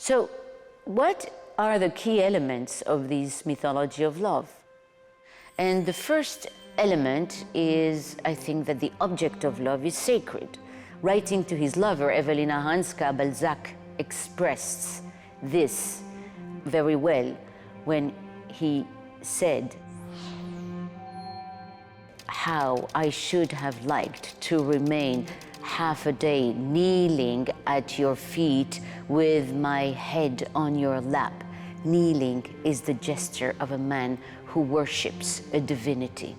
So, what are the key elements of this mythology of love? And the first element is, I think, that the object of love is sacred. Writing to his lover, Evelina Hanska, Balzac expressed this very well when he said, how I should have liked to remain half a day kneeling at your feet with my head on your lap. Kneeling is the gesture of a man who worships a divinity.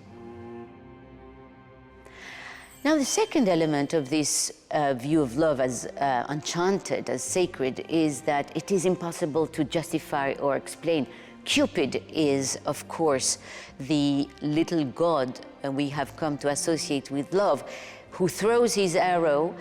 Now, the second element of this view of love as enchanted, as sacred, is that it is impossible to justify or explain. Cupid is, of course, the little god we have come to associate with love, who throws his arrow,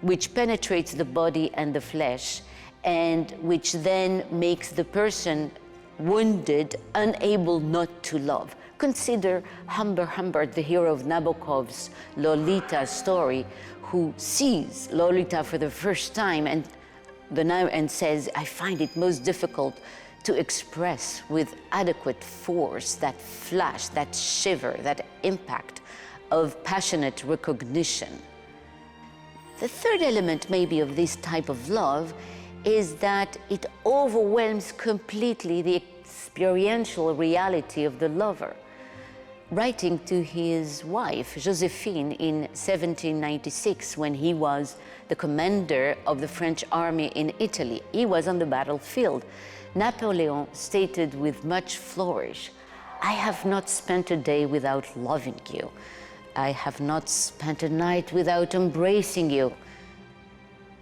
which penetrates the body and the flesh, and which then makes the person wounded, unable not to love. Consider Humbert, the hero of Nabokov's Lolita story, who sees Lolita for the first time and says, I find it most difficult to express with adequate force that flash, that shiver, that impact of passionate recognition. The third element maybe of this type of love is that it overwhelms completely the experiential reality of the lover. Writing to his wife, Josephine, in 1796, when he was the commander of the French army in Italy, he was on the battlefield. Napoleon stated with much flourish, I have not spent a day without loving you. I have not spent a night without embracing you.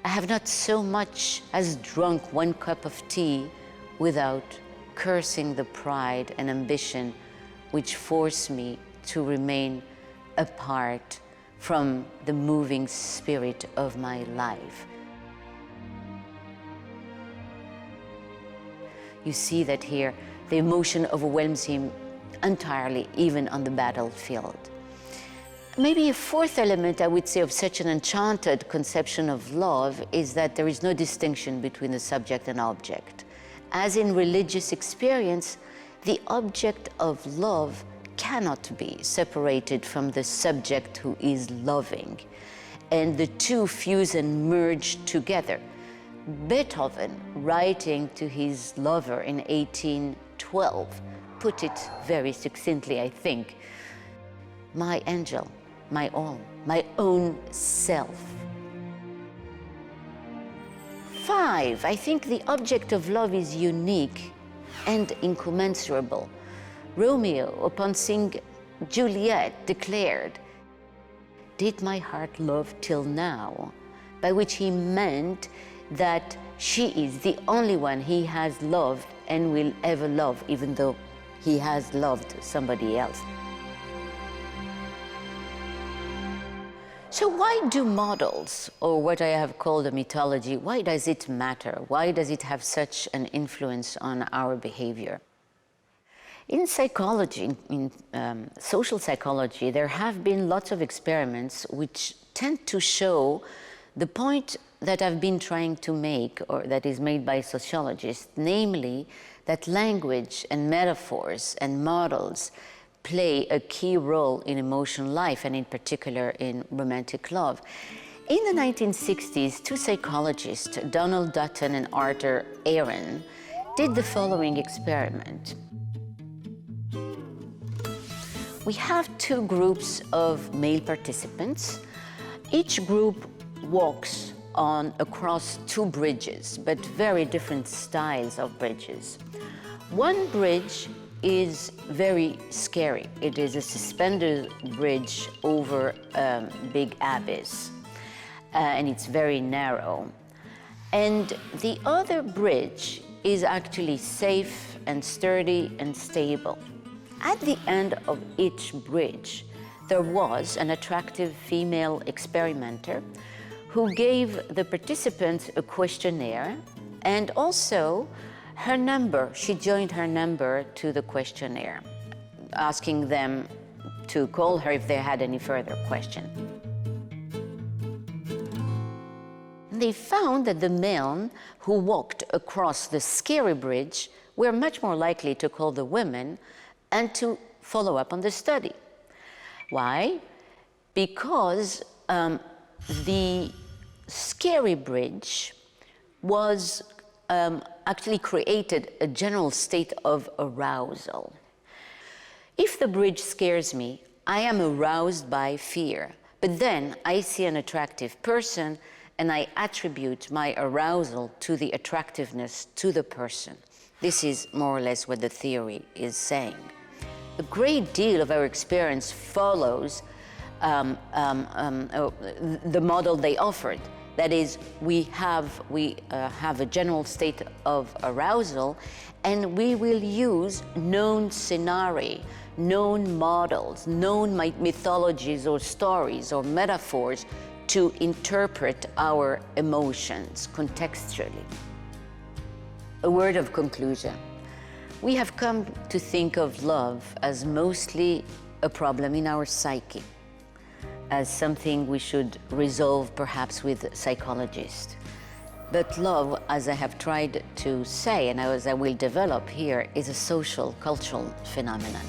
I have not so much as drunk one cup of tea without cursing the pride and ambition which force me to remain apart from the moving spirit of my life. You see that here the emotion overwhelms him entirely, even on the battlefield. Maybe a fourth element, I would say, of such an enchanted conception of love is that there is no distinction between the subject and object. As in religious experience, the object of love cannot be separated from the subject who is loving, and the two fuse and merge together. Beethoven, writing to his lover in 1812, put it very succinctly, I think. My angel, my all, my own self. 5, I think the object of love is unique and incommensurable. Romeo, upon seeing Juliet, declared, "Did my heart love till now?" By which he meant that she is the only one he has loved and will ever love, even though he has loved somebody else. So why do models, or what I have called a mythology, why does it matter? Why does it have such an influence on our behavior? In psychology, in social psychology, there have been lots of experiments which tend to show the point that I've been trying to make, or that is made by sociologists, namely that language and metaphors and models play a key role in emotional life, and in particular in romantic love. In the 1960s, two psychologists, Donald Dutton and Arthur Aaron, did the following experiment. We have two groups of male participants. Each group walks across two bridges, but very different styles of bridges. One bridge is very scary. It is a suspended bridge over a big abyss, and it's very narrow. And the other bridge is actually safe and sturdy and stable. At the end of each bridge, there was an attractive female experimenter who gave the participants a questionnaire and also her number. She joined her number to the questionnaire, asking them to call her if they had any further question. they found that the men who walked across the scary bridge were much more likely to call the women and to follow up on the study. Why? Because the scary bridge was actually created a general state of arousal. If the bridge scares me, I am aroused by fear. But then I see an attractive person and I attribute my arousal to the attractiveness to the person. This is more or less what the theory is saying. A great deal of our experience follows the model they offered. That is, we have a general state of arousal, and we will use known scenarii, known models, known mythologies or stories or metaphors to interpret our emotions contextually. A word of conclusion. We have come to think of love as mostly a problem in our psyche, as something we should resolve perhaps with psychologists. But love, as I have tried to say, and as I will develop here, is a social, cultural phenomenon.